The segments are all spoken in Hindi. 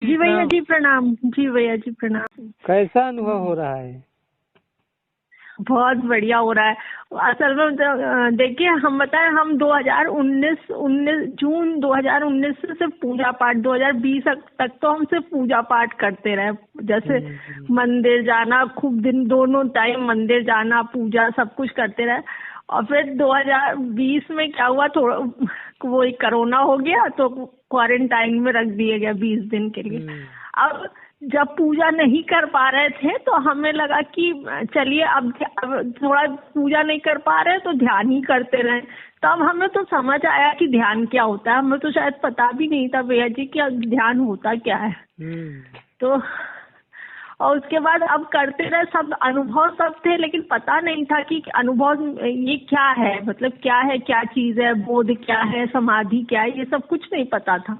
जी भैया जी प्रणाम। जी भैया जी प्रणाम। कैसा अनुभव हो रहा है? बहुत बढ़िया हो रहा है। असल में देखिए, हम बताएं, हम 2019 जून 2019 से सिर्फ पूजा पाठ, 2020 तक तो हम सिर्फ पूजा पाठ करते रहे। जैसे मंदिर जाना, खूब दिन दोनों टाइम मंदिर जाना, पूजा सब कुछ करते रहे। और फिर 2020 में क्या हुआ, थोड़ा वो कोरोना हो गया तो क्वारंटाइन में रख दिए गया 20 दिन के लिए। अब जब पूजा नहीं कर पा रहे थे तो हमें लगा कि चलिए अब थोड़ा पूजा नहीं कर पा रहे तो ध्यान ही करते रहे। तब हमें तो समझ आया कि ध्यान क्या होता है। हमें तो शायद पता भी नहीं था भैया जी कि ध्यान होता क्या है। तो और उसके बाद अब करते रहे, सब अनुभव सब थे, लेकिन पता नहीं था कि अनुभव ये क्या है, मतलब क्या है, क्या चीज है, बोध क्या है, समाधि क्या है, ये सब कुछ नहीं पता था।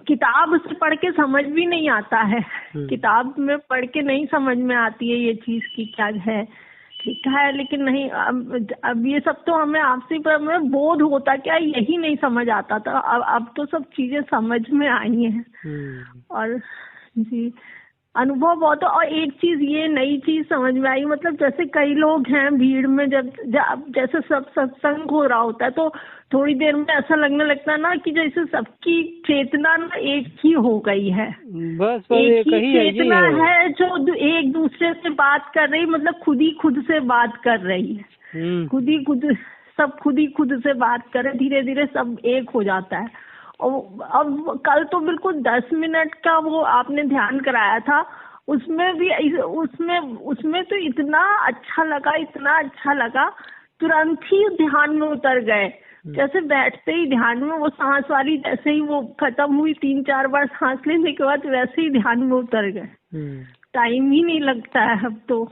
किताब से पढ़ के समझ भी नहीं आता है। किताब में पढ़ के नहीं समझ में आती है ये चीज की क्या है, लिखा है लेकिन नहीं। अब ये सब तो हमें आपसी पर में बोध होता क्या, यही नहीं समझ आता था। अब तो सब चीजें समझ में आई हैं। और जी अनुभव बहुत। और एक चीज, ये नई चीज समझ में आई, मतलब जैसे कई लोग हैं भीड़ में, जब जैसे सब सत्संग हो रहा होता है तो थोड़ी देर में ऐसा लगने लगता है ना कि जैसे सबकी चेतना ना एक ही हो गई है। बस एक ही चेतना है जो एक दूसरे से बात कर रही, मतलब खुद ही खुद से बात कर रही है। खुद ही खुद से बात करे, धीरे धीरे सब एक हो जाता है। और अब कल तो बिल्कुल 10 मिनट का वो आपने ध्यान कराया था, उसमें तो इतना अच्छा लगा, तुरंत ही ध्यान में उतर गए। जैसे बैठते ही ध्यान में वो सांस वाली, जैसे ही वो खत्म हुई, 3-4 बार सांस लेने के बाद वैसे ही ध्यान में उतर गए। टाइम ही नहीं लगता है अब तो।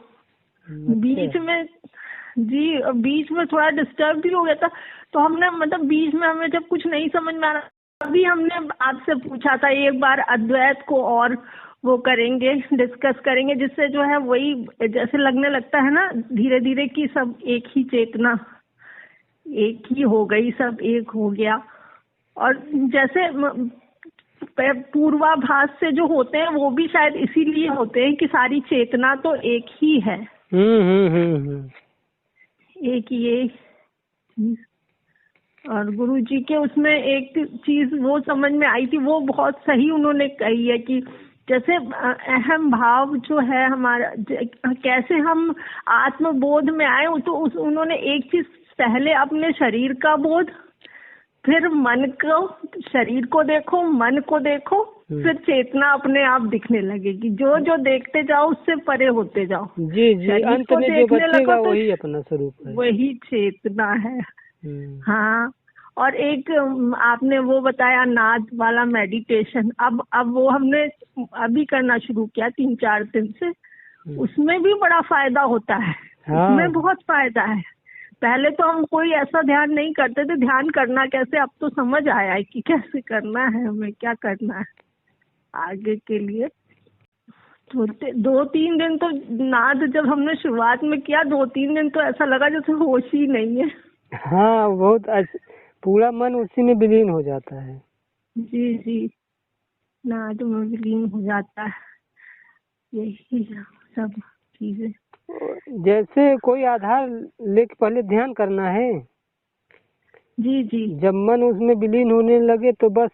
बीच में थोड़ा डिस्टर्ब भी हो गया था, तो हमने मतलब बीच में हमें जब कुछ नहीं समझ में आ रहा, अभी हमने आपसे पूछा था एक बार अद्वैत को और वो करेंगे, डिस्कस करेंगे, जिससे जो है वही जैसे लगने लगता है ना धीरे धीरे कि सब एक ही चेतना एक ही हो गई, सब एक हो गया। और जैसे पूर्वाभास से जो होते हैं वो भी शायद इसीलिए होते हैं कि सारी चेतना तो एक ही है। एक ये। और गुरुजी के उसमें एक चीज वो समझ में आई थी, वो बहुत सही उन्होंने कही है कि जैसे अहम भाव जो है हमारा, कैसे हम आत्मबोध में आए, तो उन्होंने एक चीज, पहले अपने शरीर का बोध, फिर मन को, शरीर को देखो, मन को देखो, फिर चेतना अपने आप दिखने लगेगी। जो जो देखते जाओ उससे परे होते जाओ। जी अंत में जो बचेगा वही अपना स्वरूप है, वही चेतना है। हाँ। और एक आपने वो बताया नाद वाला मेडिटेशन, अब वो हमने अभी करना शुरू किया 3-4 दिन से। उसमें भी बड़ा फायदा होता है। उसमें बहुत फायदा है। पहले तो हम कोई ऐसा ध्यान नहीं करते थे, ध्यान करना कैसे, अब तो समझ आया है कि कैसे करना है, हमें क्या करना है आगे के लिए। तो 2-3 दिन तो नाद जब हमने शुरुआत में किया, 2-3 दिन तो ऐसा लगा जैसे होश ही नहीं है। हाँ, बहुत पूरा मन उसी में विलीन हो जाता है। जी नाद में विलीन हो जाता है, यही सब चीजें। जैसे कोई आधार लेके पहले ध्यान करना है। जी जब मन उसमें विलीन होने लगे तो बस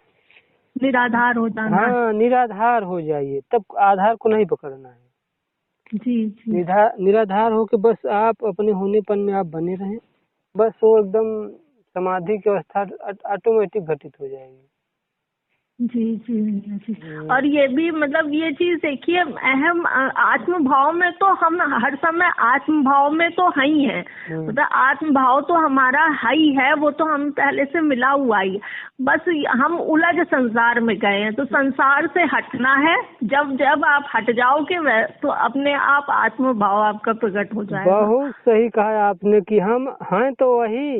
निराधार हो जाना। हाँ, निराधार हो जाइए, तब आधार को नहीं पकड़ना है। जी निराधार हो के बस आप अपने होनेपन में आप बने रहें, बस वो एकदम समाधि की अवस्था ऑटोमेटिक घटित हो जाएगी। जी। और ये भी मतलब ये चीज देखिए, अहम आत्म भाव में तो हम हर समय आत्म भाव में तो है ही है, मतलब आत्म भाव तो हमारा है ही है, वो तो हम पहले से मिला हुआ ही। बस हम उलझ संसार में गए हैं, तो संसार से हटना है। जब आप हट जाओगे तो अपने आप आत्म भाव आपका प्रकट हो जाएगा। बहुत सही कहा आपने कि हम हैं तो वही,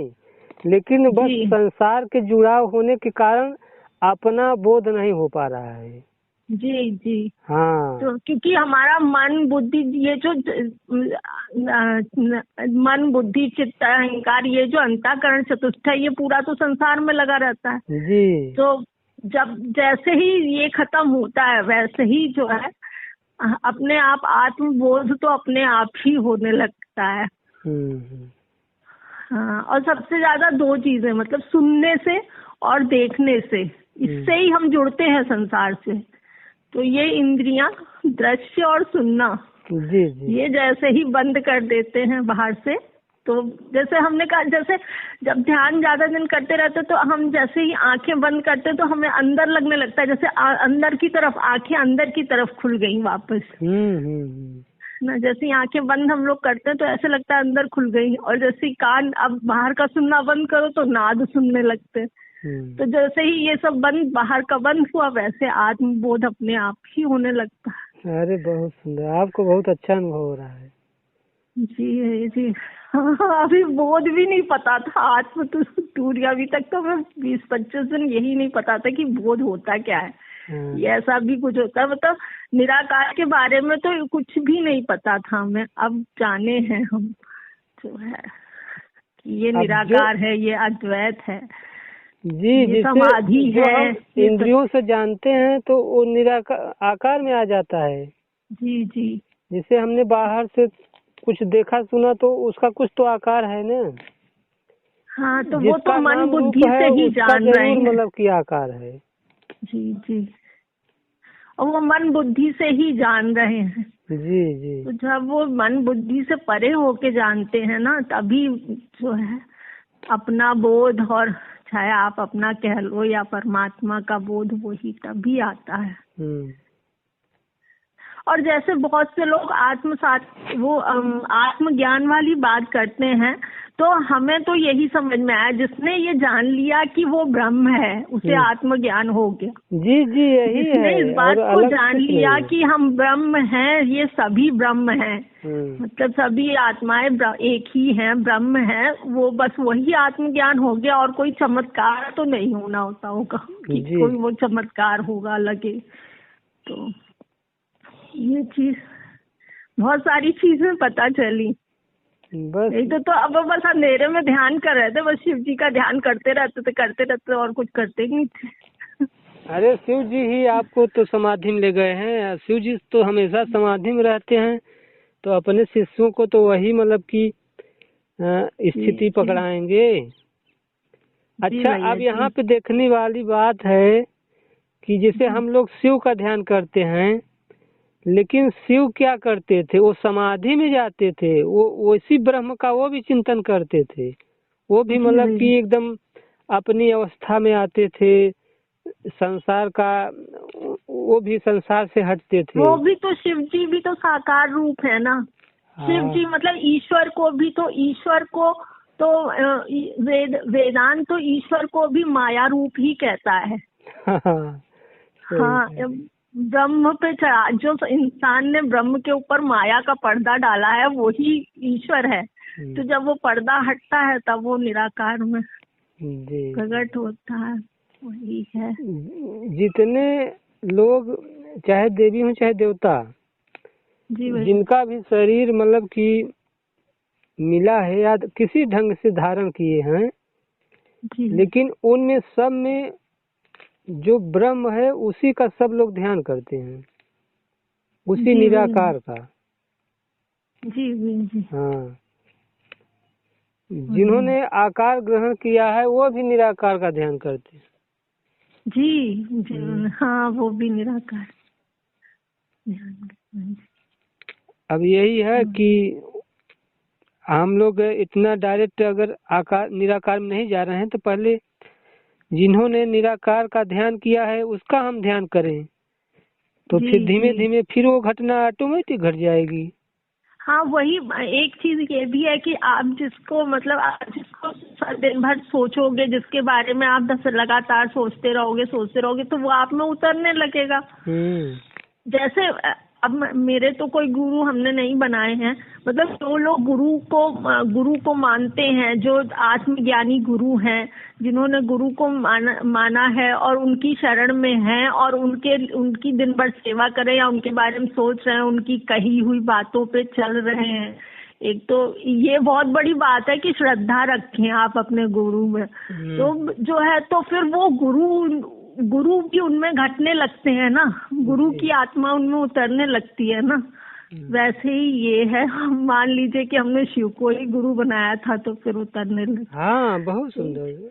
लेकिन बस संसार के जुड़ाव होने के कारण अपना बोध नहीं हो पा रहा है। जी हाँ, तो क्योंकि हमारा मन बुद्धि, ये जो मन बुद्धि चित्त अहंकार, ये जो अंतःकरण चतुष्टय, ये पूरा तो संसार में लगा रहता है। जी। तो जब जैसे ही ये खत्म होता है वैसे ही जो है अपने आप आत्मबोध तो अपने आप ही होने लगता है। हाँ, और सबसे ज्यादा दो चीजें, मतलब सुनने से और देखने से, इससे ही हम जुड़ते हैं संसार से। तो ये इंद्रियां, दृश्य और सुनना, जी जी। ये जैसे ही बंद कर देते हैं बाहर से, तो जैसे हमने कहा, जैसे जब ध्यान ज्यादा दिन करते रहते तो हम जैसे ही आंखें बंद करते तो हमें अंदर लगने लगता है, जैसे अंदर की तरफ, आंखें अंदर की तरफ खुल गई वापस। ना, जैसे ही आंखें बंद हम लोग करते हैं तो ऐसे लगता है अंदर खुल गई, और जैसे ही कान अब बाहर का सुनना बंद करो तो नाद सुनने लगते हैं। तो जैसे ही ये सब बंद, बाहर का बंद हुआ, वैसे आत्मबोध अपने आप ही होने लगता है। अरे बहुत सुंदर, आपको बहुत अच्छा अनुभव हो रहा है। जी जी। हाँ, अभी बोध भी नहीं पता था, आत्म तूर्य, अभी तक तो मैं 20-25 दिन यही नहीं पता था कि बोध होता क्या है। ये ऐसा भी कुछ होता है, मतलब निराकार के बारे में तो कुछ भी नहीं पता था हमें, अब जाने हैं हम जो है कि ये निराकार है, ये अद्वैत है, जी। ये समाधि है। इंद्रियों से जानते हैं तो वो निराकार आकार में आ जाता है। जी जी। जिसे हमने बाहर से कुछ देखा सुना तो उसका कुछ तो आकार है ना। हाँ, तो वो तो मन बुद्धि से ही जान रहे हैं, मतलब कि आकार है। जी जी, और वो मन बुद्धि से ही जान रहे हैं। जी जी। तो जब वो मन बुद्धि से परे होके जानते हैं ना, तभी जो है अपना बोध, और चाहे आप अपना कह लो या परमात्मा का बोध, वही तभी आता है। और जैसे बहुत से लोग आत्मज्ञान वाली बात करते हैं, तो हमें तो यही समझ में आया, जिसने ये जान लिया कि वो ब्रह्म है, उसे आत्मज्ञान हो गया। जी जी, यही जिसने है। इस बात को जान लिया कि हम ब्रह्म हैं, ये सभी ब्रह्म हैं, मतलब सभी आत्माएं एक ही हैं, ब्रह्म है, वो बस वही आत्मज्ञान हो गया। और कोई चमत्कार तो नहीं होना होता होगा कि कोई वो चमत्कार होगा लगे। तो ये चीज, बहुत सारी चीजें पता चली। बस नहीं तो अब बस अंधेरे में ध्यान कर रहे थे, बस शिव जी का ध्यान करते रहते और कुछ करते नहीं थे। अरे शिव जी ही आपको तो समाधि में ले गए हैं। शिव जी तो हमेशा समाधि में रहते हैं, तो अपने शिष्यों को तो वही मतलब कि स्थिति पकड़ाएंगे। अच्छा, अब यहाँ पे देखने वाली बात है कि जैसे हम लोग शिव का ध्यान करते हैं, लेकिन शिव क्या करते थे, वो समाधि में जाते थे, वो उसी ब्रह्म का वो भी चिंतन करते थे, वो भी मतलब कि एकदम अपनी अवस्था में आते थे, संसार का, वो भी संसार से हटते थे। वो भी तो शिव जी भी तो साकार रूप है ना। शिव जी मतलब ईश्वर को भी तो, ईश्वर को तो वेदांत तो ईश्वर को भी माया रूप ही कहता है। हाँ, ब्रह्म पे चढ़ा, जो इंसान ने ब्रह्म के ऊपर माया का पर्दा डाला है वही ईश्वर है। तो जब वो पर्दा हटता है तब वो निराकार में प्रकट होता है, वही है। जितने लोग, चाहे देवी हो चाहे देवता, जिनका भी शरीर मतलब कि मिला है या किसी ढंग से धारण किए हैं, लेकिन उनमें सब में जो ब्रह्म है उसी का सब लोग ध्यान करते हैं, उसी निराकार का। जी। हाँ, जिन्होंने आकार ग्रहण किया है वो भी निराकार का ध्यान करते हैं। जी। हाँ, वो भी निराकार। अब यही है कि हम लोग इतना डायरेक्ट अगर आकार निराकार में नहीं जा रहे हैं, तो पहले जिन्होंने निराकार का ध्यान किया है उसका हम ध्यान करें, तो फिर धीमे धीमे फिर वो घटना ऑटोमेटिक घट जाएगी। हाँ, वही एक चीज ये भी है कि आप जिसको मतलब आप जिसको दिन भर सोचोगे, जिसके बारे में आप लगातार सोचते रहोगे तो वो आप में उतरने लगेगा। जैसे अब मेरे तो कोई गुरु हमने नहीं बनाए हैं, मतलब जो लोग गुरु को मानते हैं, जो आत्मज्ञानी गुरु हैं, जिन्होंने गुरु को माना है और उनकी शरण में हैं और उनकी दिन भर सेवा करें या उनके बारे में सोच रहे हैं, उनकी कही हुई बातों पे चल रहे हैं, एक तो ये बहुत बड़ी बात है कि श्रद्धा रखें आप अपने गुरु में। तो जो है, तो फिर वो गुरु गुरु भी उनमें घटने लगते हैं ना, गुरु की आत्मा उनमें उतरने लगती है ना। वैसे ही ये है, मान लीजिए कि हमने शिव को ही गुरु बनाया था तो फिर उतरने लगे। हाँ, बहुत सुंदर।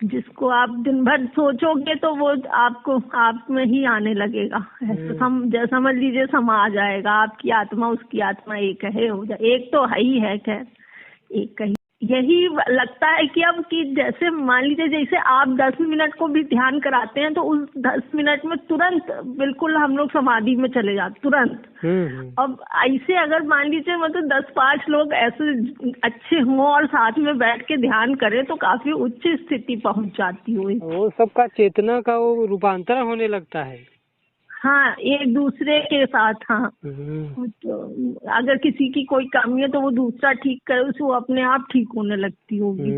जिसको आप दिन भर सोचोगे तो वो आपको आप में ही आने लगेगा। ऐसा समझ लीजिए समा जाएगा, आपकी आत्मा उसकी आत्मा एक है, हो जाए। एक तो है ही है, खैर एक कहीं। यही लगता है कि अब कि जैसे मान लीजिए जैसे आप 10 मिनट को भी ध्यान कराते हैं तो उस 10 मिनट में तुरंत बिल्कुल हम लोग समाधि में चले जाते तुरंत। अब ऐसे अगर मान लीजिए मतलब 10-5 लोग ऐसे अच्छे हों और साथ में बैठ के ध्यान करें तो काफी उच्च स्थिति पहुंच जाती हुई। वो सबका चेतना का वो रूपांतर होने लगता है। हाँ, एक दूसरे के साथ। हाँ, तो अगर किसी की कोई कमी है तो वो दूसरा ठीक करे, उसे वो अपने आप ठीक होने लगती होगी।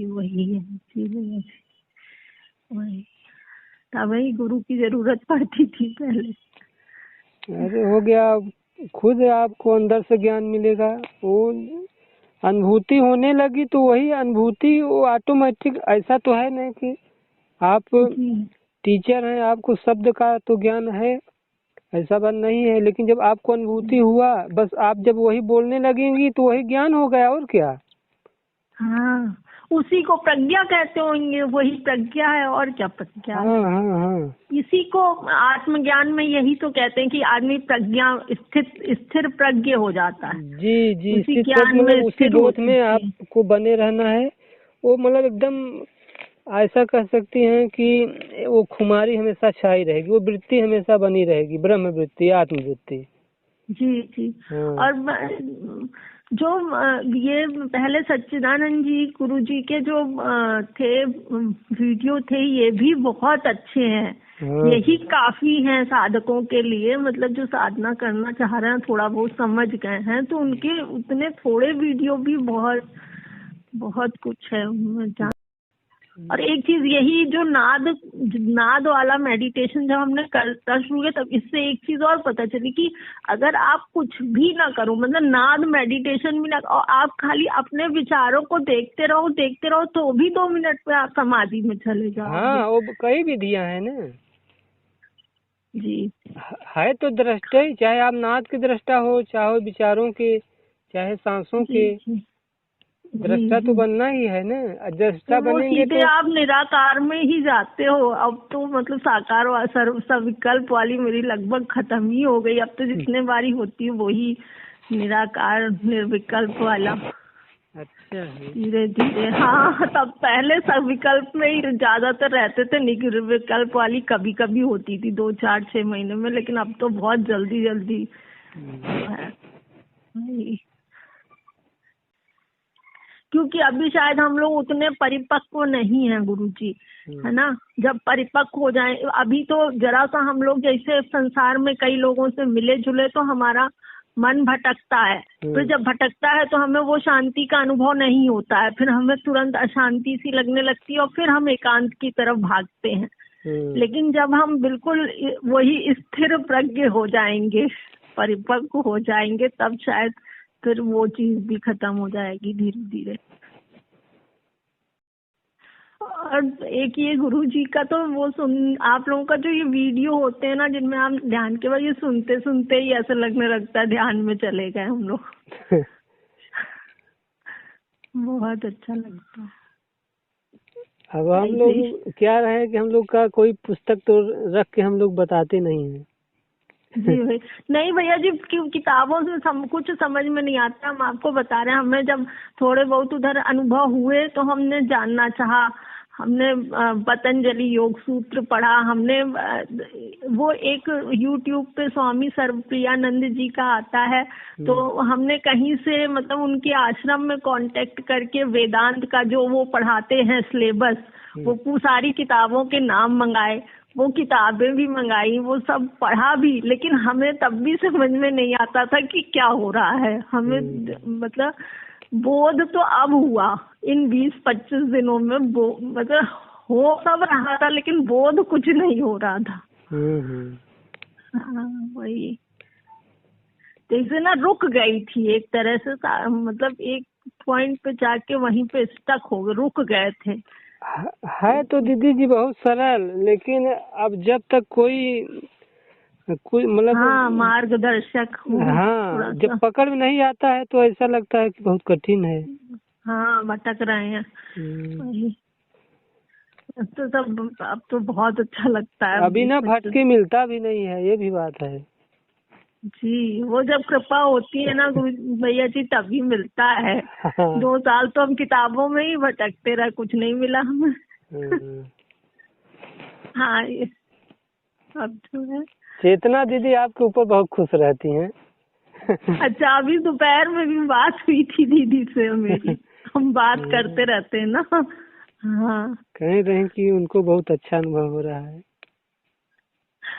वही है, वही तभी गुरु की जरूरत पड़ती थी पहले। अरे हो गया, खुद आपको अंदर से ज्ञान मिलेगा, वो अनुभूति होने लगी तो वही अनुभूति वो ऑटोमेटिक। ऐसा तो है नहीं कि आप टीचर हैं, आपको शब्द का तो ज्ञान है, ऐसा बात नहीं है, लेकिन जब आपको अनुभूति हुआ, बस आप जब वही बोलने लगेंगी तो वही ज्ञान हो गया, और क्या। हाँ, उसी को प्रज्ञा कहते होंगे, वही प्रज्ञा है, और क्या प्रज्ञा। हाँ। इसी को आत्मज्ञान में यही तो कहते हैं कि आदमी प्रज्ञा स्थिर प्रज्ञ हो जाता है। जी, उसी ज्ञान में, उसी बोध में आपको बने रहना है। वो मतलब एकदम ऐसा कह सकती हैं कि वो खुमारी हमेशा छाई रहेगी, वो वृत्ति हमेशा बनी रहेगी, ब्रह्म वृत्ति, आत्मवृत्ति। जी। और जो ये पहले सच्चिदानंद जी गुरु जी के जो थे वीडियो थे, ये भी बहुत अच्छे हैं। यही काफी हैं साधकों के लिए, मतलब जो साधना करना चाह रहे हैं, थोड़ा बहुत समझ गए हैं, तो उनके उतने थोड़े वीडियो भी बहुत कुछ है उनमें। और एक चीज यही जो नाद वाला मेडिटेशन जब हमने करना शुरू किया, तब इससे एक चीज और पता चली कि अगर आप कुछ भी ना करो, मतलब नाद मेडिटेशन भी ना, और आप खाली अपने विचारों को देखते रहो तो भी 2 मिनट में आप समाधि में चले जाओ। हाँ, वो कई विधियां हैं ना जी। है तो दृष्टा ही, चाहे आप नाद के दृष्टा हो, चाहे विचारों के, चाहे सांसों के, दृष्टा तो बनना ही है ना। दृष्टा बनेंगे तो आप निराकार में ही जाते हो। अब तो मतलब साकार सविकल्प वाली मेरी लगभग खत्म ही हो गई। अब तो जितने बारी होती है वही निराकार निर्विकल्प वाला। अच्छा, धीरे धीरे। हाँ, तब पहले सविकल्प में ही ज्यादातर रहते थे, निर्विकल्प वाली कभी कभी होती थी 2-4-6 महीने में, लेकिन अब तो बहुत जल्दी क्योंकि अभी शायद हम लोग उतने परिपक्व नहीं हैं गुरुजी, है ना। जब परिपक्व हो जाए, अभी तो जरा सा हम लोग जैसे संसार में कई लोगों से मिले जुले तो हमारा मन भटकता है। फिर जब भटकता है तो हमें वो शांति का अनुभव नहीं होता है, फिर हमें तुरंत अशांति सी लगने लगती है और फिर हम एकांत की तरफ भागते हैं। लेकिन जब हम बिल्कुल वही स्थिर प्रज्ञ हो जाएंगे, परिपक्व हो जाएंगे, तब शायद फिर वो चीज भी खत्म हो जाएगी धीरे धीरे। और एक ये गुरुजी का तो वो आप लोगों का जो ये वीडियो होते हैं ना, जिनमें आप ध्यान के बाद ये सुनते सुनते ही ऐसा लगने लगता है ध्यान में चले गए हम लोग। बहुत अच्छा लगता है। अब हम लोग क्या रहे कि हम लोग का कोई पुस्तक तो रख के हम लोग बताते नहीं हैं। जी भाई, नहीं भैया जी, क्यों किताबों से कुछ समझ में नहीं आता। हम आपको बता रहे हैं, हमें जब थोड़े बहुत उधर अनुभव हुए तो हमने जानना चाहा। हमने पतंजलि योग सूत्र पढ़ा, हमने वो एक YouTube पे स्वामी सर्वप्रियानंद जी का आता है, तो हमने कहीं से मतलब उनके आश्रम में कांटेक्ट करके वेदांत का जो वो पढ़ाते हैं सिलेबस, वो सारी किताबों के नाम मंगाए, वो किताबें भी मंगाई, वो सब पढ़ा भी, लेकिन हमें तब भी समझ में नहीं आता था कि क्या हो रहा है। हमें मतलब बोध तो अब हुआ इन 20-25 दिनों में, मतलब हो सब रहा था लेकिन बोध कुछ नहीं हो रहा था। हाँ, वही जैसे ना रुक गई थी एक तरह से, मतलब एक पॉइंट पे जाके वहीं पे स्टक हो गए, रुक गए थे। है तो दीदी जी बहुत सरल, लेकिन अब जब तक कोई मतलब हाँ, मार्गदर्शक हो हाँ, थोड़ा जब सा। पकड़ में नहीं आता है तो ऐसा लगता है कि बहुत कठिन है। हाँ, भटक रहे हैं। वही। अब तो बहुत अच्छा लगता है। अभी ना भटके मिलता भी नहीं है, ये भी बात है। जी, वो जब कृपा होती है ना गुरु भैया जी तभी मिलता है। हाँ। 2 साल तो हम किताबों में ही भटकते रहे, कुछ नहीं मिला हमें। हाँ, ये अब जो है। चेतना दीदी आपके ऊपर बहुत खुश रहती हैं। अच्छा, अभी दोपहर में भी बात हुई थी दीदी से मेरी। हम बात करते रहते हैं ना। हाँ। कह रहे हैं कि उनको बहुत अच्छा अनुभव हो रहा है।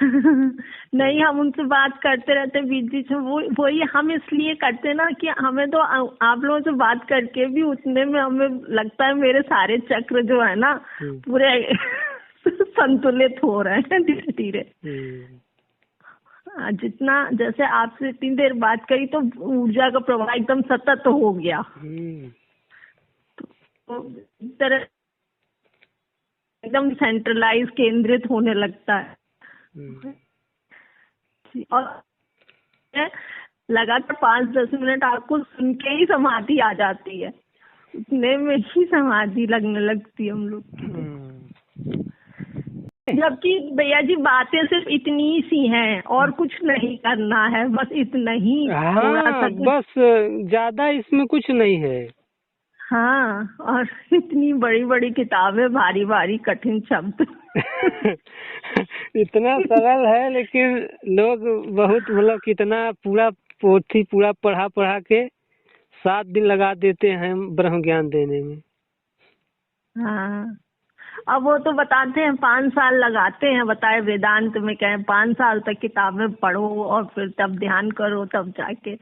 नहीं, हम उनसे बात करते रहते बीच बीच में। वही हम इसलिए करते ना कि हमें तो आप लोगों से बात करके भी उतने में हमें लगता है मेरे सारे चक्र जो है ना पूरे संतुलित हो रहे हैं धीरे धीरे। जितना जैसे आपसे इतनी देर बात करी तो ऊर्जा का प्रवाह एकदम सतत हो गया। तो इस तरह एकदम सेंट्रलाइज केंद्रित होने लगता है। और लगातार 5-10 मिनट आपको सुन के ही समाधि आ जाती है, उतने में ही समाधि लगने लगती है हम लोग की। जबकि भैया जी बातें सिर्फ इतनी सी हैं और कुछ नहीं करना है, बस इतना ही। हाँ, बस ज्यादा इसमें कुछ नहीं है। हाँ, और इतनी बड़ी बड़ी किताबें, भारी भारी कठिन शब्द। इतना सरल है, लेकिन लोग बहुत मतलब कितना पूरा पोथी पूरा पढ़ा के 7 दिन लगा देते हैं ब्रह्म ज्ञान देने में। हाँ, अब वो तो बताते हैं 5 साल लगाते हैं, बताए वेदांत में कहें 5 साल तक किताबें पढ़ो और फिर तब ध्यान करो तब जाके।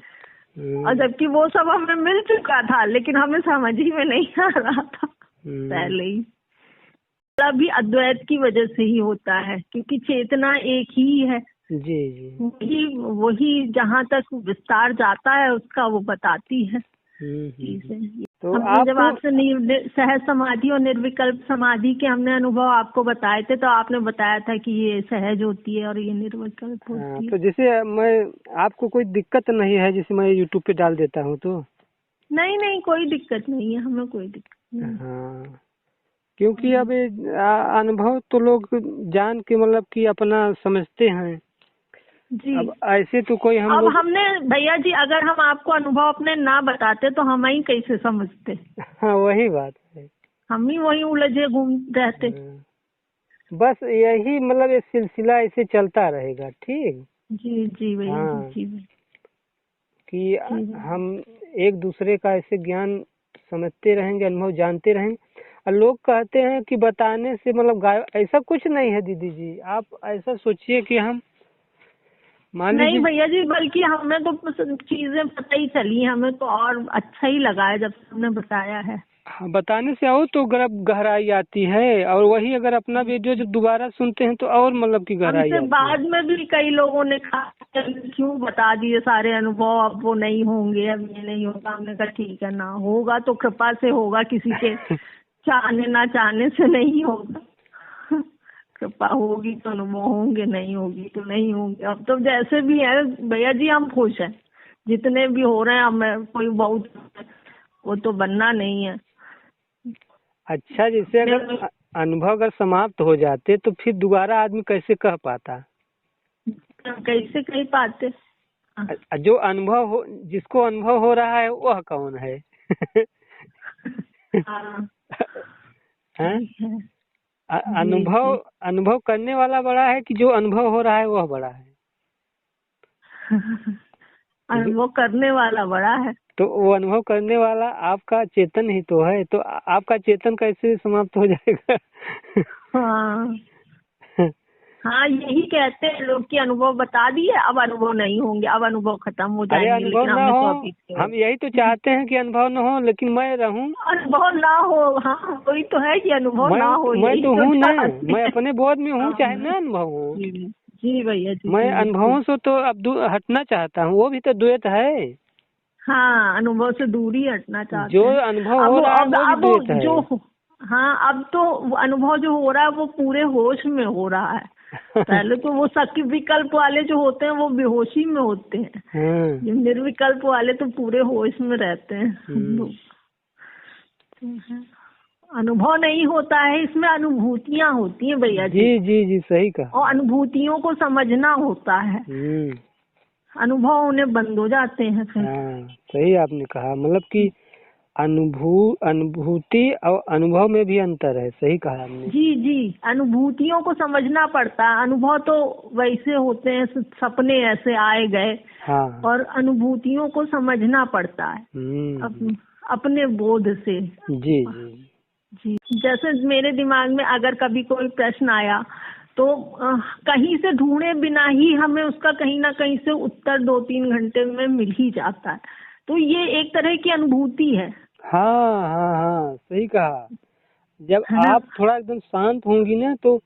और जबकि वो सब हमें मिल चुका था लेकिन हमें समझ ही में नहीं आ रहा था पहले ही। अभी अद्वैत की वजह से ही होता है क्योंकि चेतना एक ही है। जी, वही जहाँ तक विस्तार जाता है उसका वो बताती है चीजें। तो हमने जब आपसे सहज समाधि और निर्विकल्प समाधि के हमने अनुभव आपको बताए थे तो आपने बताया था कि ये सहज होती है और ये निर्विकल्प होती है। तो जैसे मैं आपको कोई दिक्कत नहीं है, जैसे मैं यूट्यूब पे डाल देता हूँ तो? नहीं, कोई दिक्कत नहीं है, हमें कोई दिक्कत नहीं। हाँ, क्योंकि अब अनुभव तो लोग जान के मतलब कि अपना समझते हैं जी। अब ऐसे तो कोई अब हमने भैया जी अगर हम आपको अनुभव अपने ना बताते तो हम ही कैसे समझते? हाँ, वही बात है, हम ही वही उलझे घूम रहते। बस यही मतलब ये सिलसिला ऐसे चलता रहेगा। ठीक जी जी भैया। हाँ, जी कि हम एक दूसरे का ऐसे ज्ञान समझते रहेंगे, अनुभव जानते रहेंगे। और लोग कहते हैं कि बताने से मतलब ऐसा कुछ नहीं है दीदी जी, आप ऐसा सोचिए कि हम नहीं भैया जी, बल्कि हमें तो चीजें पता ही चली, हमें तो और अच्छा ही लगा है जब हमने बताया है। हाँ, बताने से और तो गहराई आती है, और वही अगर अपना वीडियो जब दोबारा सुनते हैं तो और मतलब की गहराई आती है। बाद में भी कई लोगों ने कहा क्यों बता दिए सारे अनुभव, अब वो नहीं होंगे, अब ये नहीं होगा। हमने कहा ठीक है, ना होगा तो कृपा से होगा, किसी के चाहने ना चाहने से नहीं होगा। कृपा होगी तो अनुभव होंगे, नहीं होगी तो नहीं होंगे। अब तो जैसे भी है भैया जी हम खुश हैं, जितने भी हो रहे हैं। हमें कोई बहुत वो तो बनना नहीं है। अच्छा, जैसे अगर अनुभव अगर समाप्त हो जाते तो फिर दोबारा आदमी कैसे कह पाता? कैसे कह पाते? जो अनुभव हो, जिसको अनुभव हो रहा है वह कौन है? अनुभव करने वाला बड़ा है कि जो अनुभव हो रहा है वह बड़ा है? अनुभव करने वाला बड़ा है। तो वो अनुभव करने वाला आपका चेतन ही तो है, तो आपका चेतन कैसे समाप्त हो जाएगा? हाँ हाँ, यही कहते हैं लोग कि अनुभव बता दिए, अब अनुभव नहीं होंगे, अब अनुभव खत्म हो जाएंगे। अरे अनुभव ना हो, हम यही तो चाहते हैं कि अनुभव न हो, लेकिन मैं रहूं। अनुभव ना हो, हाँ वही तो है कि अनुभव ना हो। मैं तो हूँ ना, मैं अपने बोध में हूँ, चाहे ना अनुभव हो। जी भैया जी, मैं अनुभवों से तो अब हटना चाहता हूँ, वो भी तो द्वैत है। हाँ, अनुभव से दूरी हटना चाहते हैं। जो अनुभव हो रहा है वो भी द्वैत है। हाँ, अब तो वो अनुभव जो हो रहा है वो पूरे होश में हो रहा है। पहले तो वो सखी विकल्प वाले जो होते हैं वो बेहोशी में होते हैं। ये निर्विकल्प वाले तो पूरे होश में रहते हैं हम लोग। अनुभव नहीं होता है, इसमें अनुभूतियाँ होती हैं भैया जी। जी जी जी, सही कहा। और अनुभूतियों को समझना होता है, अनुभव उन्हें बंद हो जाते हैं फिर। हाँ, सही आपने कहा। मतलब कि अनुभूति और अनुभव में भी अंतर है। सही कहा आपने। जी जी, अनुभूतियों को समझना पड़ता है। अनुभव तो वैसे होते हैं, सपने ऐसे आए गए। हाँ। और अनुभूतियों को समझना पड़ता है अपने बोध से। जी जी जी, जैसे मेरे दिमाग में अगर कभी कोई प्रश्न आया तो कहीं से ढूंढे बिना ही हमें उसका कहीं ना कहीं से उत्तर 2-3 घंटे में मिल ही जाता है। तो ये एक तरह की अनुभूति है। हाँ हाँ हाँ, सही कहा। जब है ना? आप थोड़ा एकदम शांत होंगी ना तो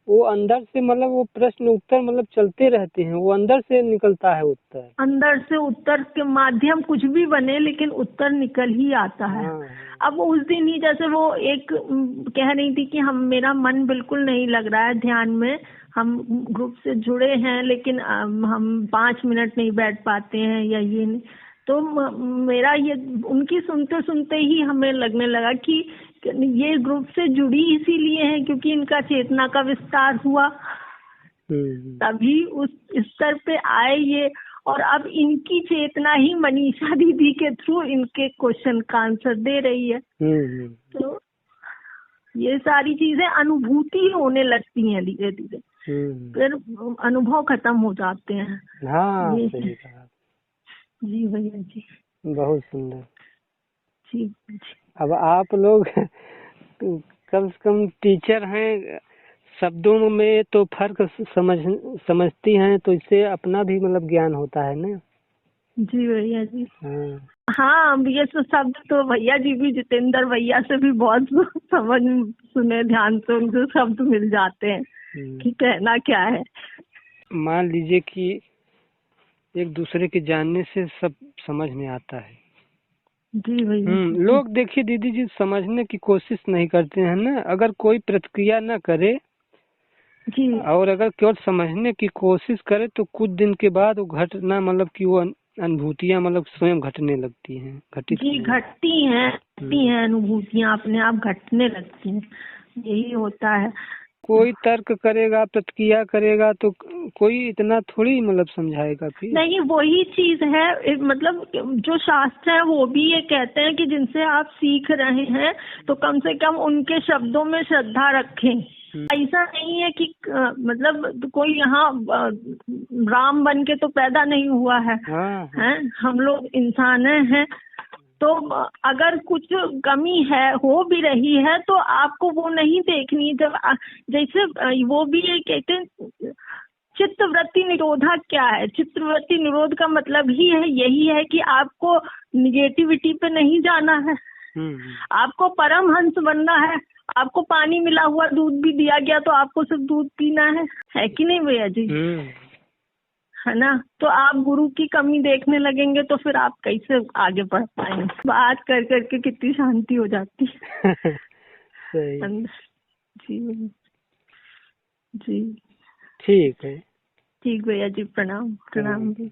वो अंदर से मतलब वो प्रश्न उत्तर मतलब चलते रहते हैं, वो अंदर से निकलता है उत्तर। अंदर से उत्तर के माध्यम कुछ भी बने लेकिन उत्तर निकल ही आता है। हाँ। अब उस दिन ही जैसे वो एक कह रही थी कि मेरा मन बिल्कुल नहीं लग रहा है ध्यान में, हम ग्रुप से जुड़े हैं लेकिन हम 5 मिनट नहीं बैठ पाते हैं या ये नहीं। तो मेरा ये उनकी सुनते सुनते ही हमें लगने लगा कि ये ग्रुप से जुड़ी इसीलिए है क्योंकि इनका चेतना का विस्तार हुआ, तभी उस स्तर पे आए ये। और अब इनकी चेतना ही मनीषा दीदी के थ्रू इनके क्वेश्चन का आंसर दे रही है। तो ये सारी चीजें अनुभूति होने लगती हैं धीरे धीरे, फिर अनुभव खत्म हो जाते हैं। हाँ, सही कहा। जी भैया जी, बहुत सुंदर। जी। अब आप लोग कम से कम टीचर हैं, शब्दों में तो फर्क समझती हैं, तो इससे अपना भी मतलब ज्ञान होता है ना। जी भैया जी। हाँ, ये तो शब्द तो भैया जी भी जितेंद्र भैया से भी बहुत समझ सुने ध्यान से, उनसे शब्द मिल जाते हैं कि कहना क्या है। मान लीजिए कि एक दूसरे के जानने से सब समझ में आता है। जी भैया। लोग देखिए दीदी जी समझने की कोशिश नहीं करते हैं ना। अगर कोई प्रतिक्रिया न करे जी, और अगर केवल समझने की कोशिश करे तो कुछ दिन के बाद वो घटना मतलब कि वो अनुभूतियाँ मतलब स्वयं घटने लगती हैं, जी घटती हैं अनुभूतियाँ अपने आप घटने लगती हैं, यही होता है। कोई तर्क करेगा, प्रतिक्रिया करेगा तो कोई इतना थोड़ी मतलब समझाएगा फिर। नहीं, वही चीज है, मतलब जो शास्त्र है वो भी ये कहते हैं कि जिनसे आप सीख रहे हैं तो कम से कम उनके शब्दों में श्रद्धा रखें। ऐसा नहीं है कि मतलब कोई यहाँ राम बन के तो पैदा नहीं हुआ है। हैं, हम लोग इंसान हैं। तो अगर कुछ कमी है, हो भी रही है, तो आपको वो नहीं देखनी। जब जैसे वो भी ये कहते हैं चित्तवृत्ति निरोधा क्या है, चित्तवृत्ति निरोध का मतलब ही है यही है कि आपको निगेटिविटी पे नहीं जाना है, आपको परमहंस बनना है। आपको पानी मिला हुआ दूध भी दिया गया तो आपको सिर्फ दूध पीना है कि नहीं भैया जी? है ना? तो आप गुरु की कमी देखने लगेंगे तो फिर आप कैसे आगे बढ़ पाएंगे? बात कर करके कितनी शांति हो जाती है। सही। जी जी, ठीक है। ठीक भैया जी, प्रणाम प्रणाम जी।